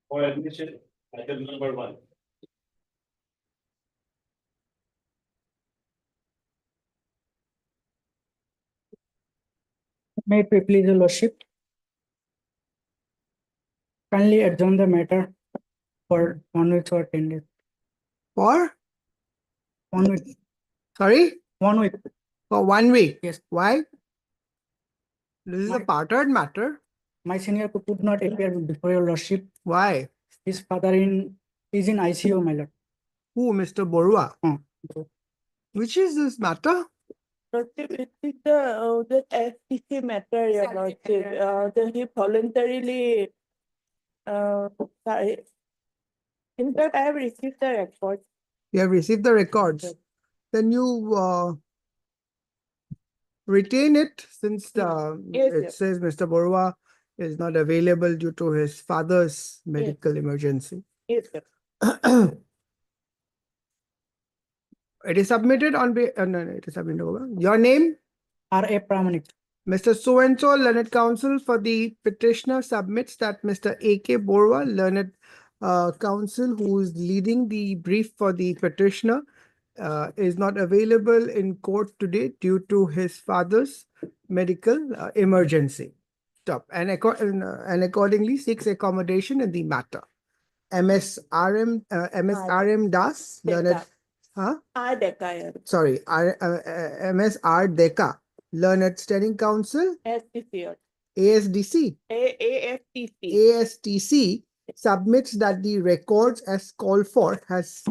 For admission, item number 1. May it please your lordship, kindly adjourn the matter for 1 week or 10 days. For, 1 week, sorry, 1 week. for 1 week. Yes. Why? This is a My- parted matter. My senior could not appear before your lordship. Why? His father is in ICU, my lord. Who, Mr. Borua? So, Which is this matter? Lordship, it is the FTC matter, your lordship. He voluntarily, sorry. In fact, I have received the record. You have received the records. Yes. Then you retain it since Yes, it yes. says Mr. Borua is not available due to his father's medical emergency. Yes, sir. It is submitted on no, it is submitted over. Your name? R.A. Pramanik. Mr. So-and-so, learned counsel for the petitioner submits that Mr. A.K. Borua, learned counsel who is leading the brief for the petitioner, is not available in court today due to his father's medical emergency. Stop. And accordingly seeks accommodation in the matter. MSRM Das, learned, Deka. huh? Deka, Sorry, MSR Deka, learned standing counsel, STC. ASDC, AFTC. ASTC submits that the records as called for has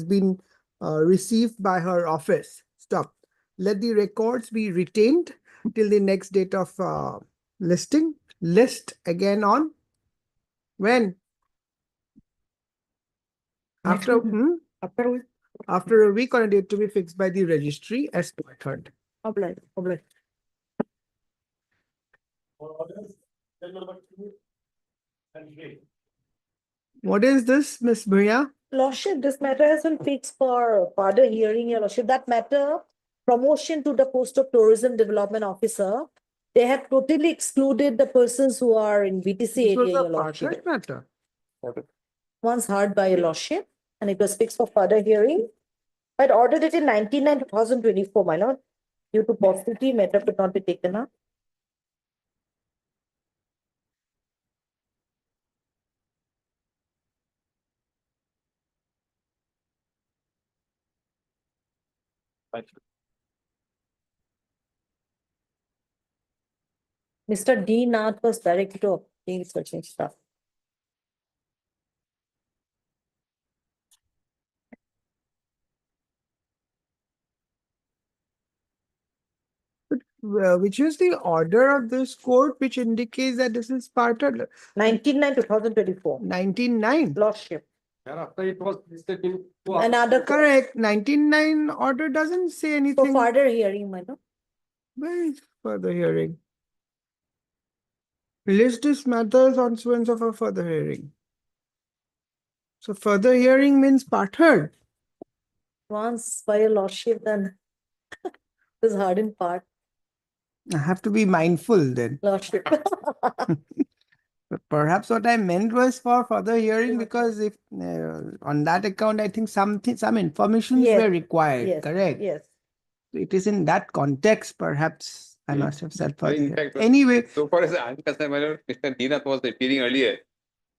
been received by her office. Stop. Let the records be retained till the next date of listing. List again on when? Next After week. After a week. after a week on a date to be fixed by the registry as third. Oblige. For orders, item number 2 and 3. What is this, Miss Bhuya? Lordship, this matter has been fixed for further hearing, your lordship. That matter, promotion to the post of tourism development officer, they have totally excluded the persons who are in BTC This area, was your a lordship. parted matter. Once heard by your lordship, and it was fixed for further hearing. I'd ordered it in 19/9/2024, my lord. Due to paucity, matter could not be taken up. Mr. D. Nath was directed to obtain searching staff. Which is the order of this court which indicates that this is parted? 19/9/2024, 19.9. lordship. After it was listed in Another Correct. 19.9 order doesn't say for anything. further hearing, my lord. Where is further hearing? List these matters on swings of a further hearing. So further hearing means parted. Once by your lordship, then it was heard in part, I have to be mindful then. lordship. But perhaps what I meant was for further hearing, because if on that account, I think some information Yes, were required, Yes, correct? yes. It is in that context, perhaps I Hmm. must have said Well, further. in fact, Anyway, so far as I'm concerned, my lord, Mr. Dinath was appearing earlier.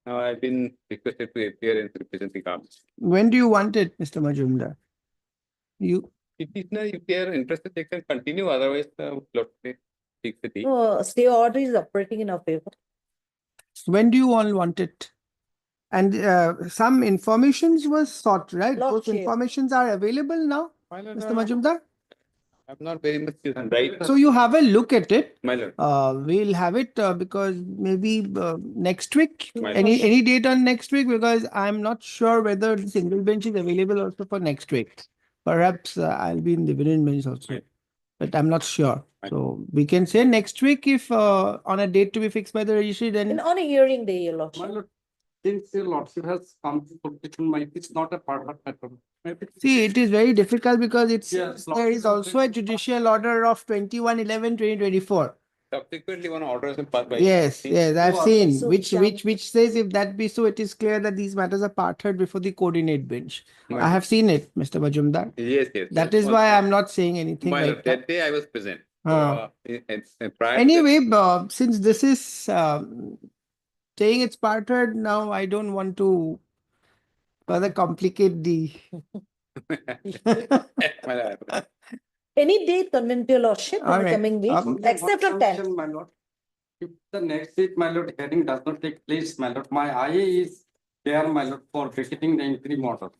Now I've been requested to appear and represent the cause. when do you want it, Mr. Majumdar? You, Petitioner, if they are interested, they can continue. Otherwise, lot fix the date. No, stay order is operating in our favor. when do you all want it? And some informations was sought, right? Those Lordship. informations are available now, My lord, Mr. Majumdar? I'm not very much right. So you have a look at it. My lord. We'll have it because maybe next week, My any date on next week, because I'm not sure whether the single bench is available also for next week. Perhaps I'll be in dividend bench also, Right. but I'm not sure. Right. So we can say next week if on a date to be fixed by the registry, then On a hearing day, your lordship. My lord, since the lordship has come to petition, my, it's not a part of matter. Maybe- See, it is very difficult because it's, Yes, there is also a judicial order of 21/11/2024. Subsequently, one order has been passed by. Yes, yes, I've So, seen, so which shall- says if that be so, it is clear that these matters are parted before the coordinate bench. My I have seen it, Mr. Majumdar. Yes, yes. That yes. is why I'm not saying anything My like lord, that. that day I was present. So, Ah. prior to that- Anyway, since this is saying it's parted, now I don't want to further complicate the. My lord, Any date convenient to your lordship in All the right. coming week, Um, except for One 10th. condition, my lord. If the next week, my lord, hearing does not take place, my lord, my IA is there, my lord, for vacating the interim order.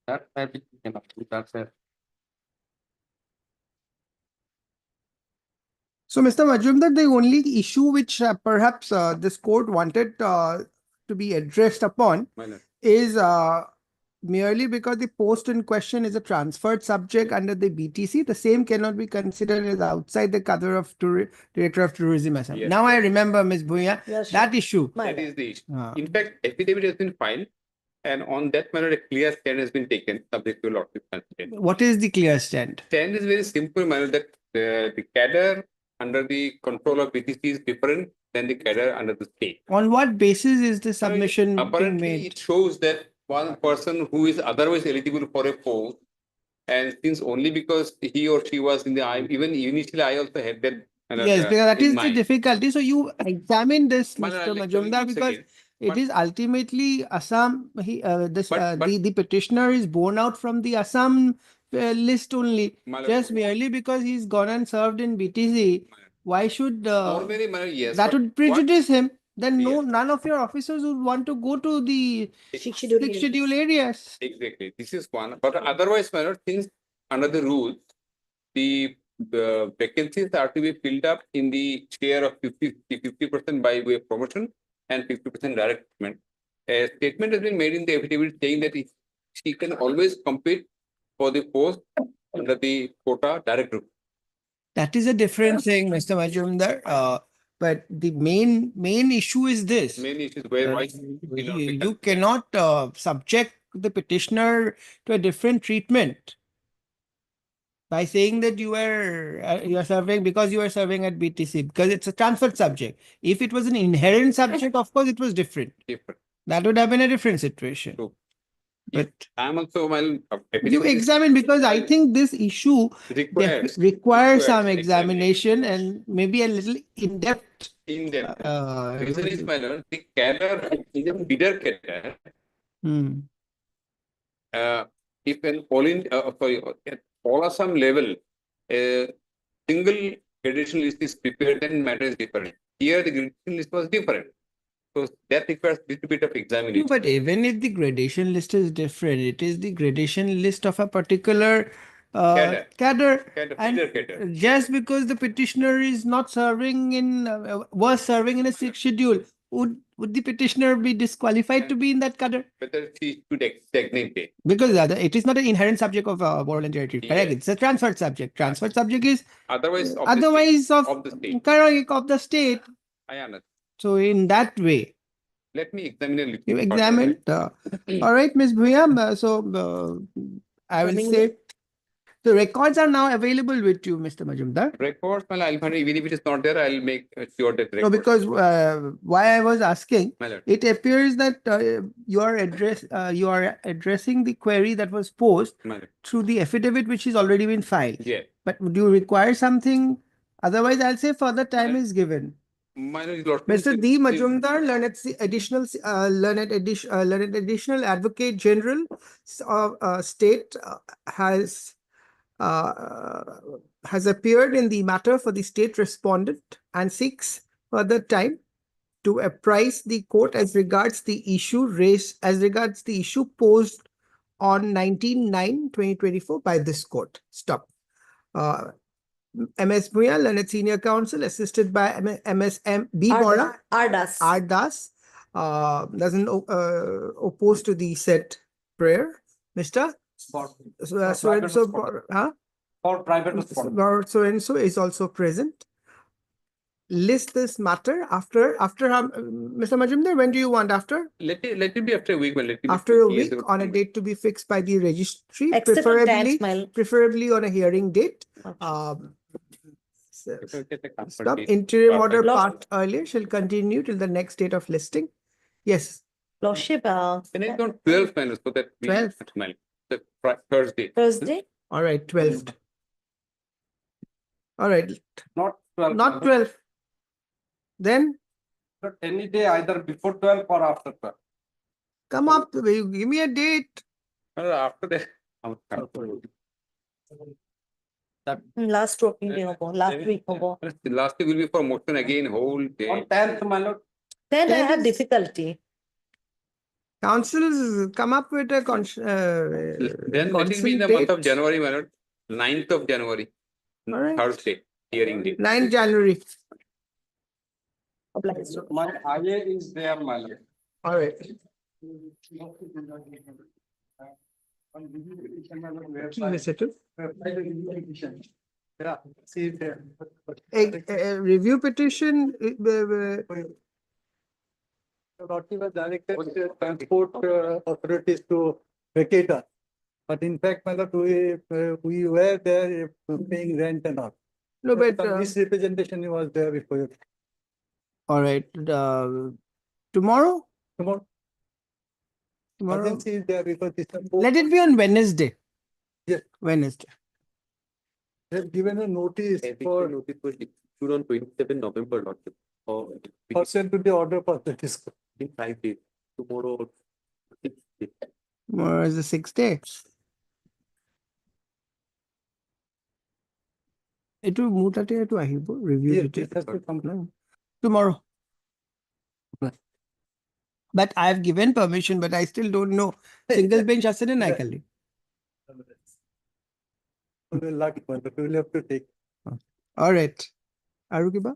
That I think enough, that's it. So, Mr. Majumdar, the only issue which perhaps this court wanted to be addressed upon my lord. is merely because the post in question is a transferred subject under the BTC, the same cannot be considered as outside the cover of Director of Tourism Assam. Yes. Now I remember, Ms. Bhuya, Yes, sure. that issue. My That lord. is the issue. Ah. In fact, affidavit has been filed, and on that matter, a clear stand has been taken, subject to lordship consent. What is the clear stand? Stand is very simple, matter that the cadre under the control of BTC is different than the cadre under the state. On what basis is the submission being Apparently, made? it shows that one person who is otherwise eligible for a post, and since only because he or she was in the I, even initially I also had that. Yes, because that in is the mind. difficulty. So you examine this, My lord, Mr. I'll explain Majumdar, once because again. it But- is ultimately Assam, the petitioner is born out from the Assam list only. My lord, Just merely because he's gone and served in BTC, why should normally, my lord, yes. that but would what- prejudice him? Then no, Yes. none of your officers would want to go to the Six schedule six areas. schedule areas. Exactly. This is one. But otherwise, my lord, things under the rules, the vacancies are to be filled up in the share of 50% by way of promotion and 50% direct payment. A statement has been made in the affidavit saying that she can always compete for the post under the quota direct route. That is a different thing, Mr. Majumdar. But the main issue is this. Main issues where why You cannot subject the petitioner to a different treatment by saying that you are serving because you are serving at BTC, because it's a transferred subject. If it was an inherent subject, of course it was different. different. That would have been a different situation. True. But I'm also you affidavit is examine, because I think this issue requires requires some examination. examination and maybe a little in-depth. in depth. Reason is, my lord, the cadre, even bidder cadre, Hmm. if an at all Assam level, a single gradation list is prepared, then matter is different. Here, the gradation list was different. So that requires a little bit of No, examination. but even if the gradation list is different, it is the gradation list of a particular Cadre. cadre. Cadre, And bidder cadre. just because the petitioner is not serving in, was serving in a sixth schedule, would the petitioner be disqualified to be in that cadre? Whether she should stagnate there. Because it is not an inherent subject of Borough and Territory, correct? Yes. It's a transferred subject. Transferred subject is Otherwise, otherwise of the state. correct, of the state. I understand. So in that way, Let me examine a little. you further. examined. All right, Ms. Bhuyam. I will Coming say the records are now available with you, Mr. Majumdar. Records, well, I'll find, even if it is not there, I'll make sure that No, record. because why I was asking, My lord. it appears that you are addressing the query that was posed My lord. through the affidavit which is already been filed. Yeah. But would you require something? Otherwise, I'll say further time is given. My lord, Mr. D. Majumdar, learned additional advocate general of state has appeared in the matter for the state respondent and seeks further time to apprise the court as regards the issue posed on 19/9/2024 by this court. Stop. MS Bhuya, learned senior counsel, assisted by MSM B. Bora, Ardas. Ardas, doesn't oppose to the said prayer. Mr. For So and so, huh? private respondent. So and so is also present. list this matter after, Mr. Majumdar, when do you want after? Let it be after a week, but let it be After a 2 years week or on a something. date to be fixed by the registry, Except on preferably, tax, my. preferably on a hearing date. Okay. So- If I get a comfort Stop, date, interim perfect. order Lord- part earlier shall continue till the next date of listing. Yes, Lordship, Then it's on 12th minus, so that we 12th. smell the Thursday. Thursday, all right, 12th. All right, Not 12. not 12th. Then But any day either before 12 or after 12. come up, you give me a date. After that. last working day hobo, last week hobo. The last day will be for motion again, whole day. On 10th, my lord. Then I Then have is- difficulty. Councils come up with a Then let it be in the month of January, my lord. 9th of January, All right. Thursday, hearing date. 9th January. Obliged. My IA is there, my lord. All right. Settle. Yeah, see there. A review petition, Rocky was directed to transport authorities to vacate us. But in fact, my lord, we were there paying rent and all. no, but, Some misrepresentation was there before you. all right, tomorrow? Tomorrow, Tomorrow, urgency is there because this. let it be on Wednesday. Yes. Wednesday. They've given a notice for Notice was issued on 27 November, Lordship, or person to the order for the disco. in 5 days. Tomorrow, 6 days. Tomorrow is the 6th day. Etu মোৰ তাতে এটো আহিব review Yes, petition. it has to come. No. Tomorrow. But I've given permission, but I still don't know. Single bench আছে নে নাই কালি? Luck, but we will have to take. All right. আৰু কিবা?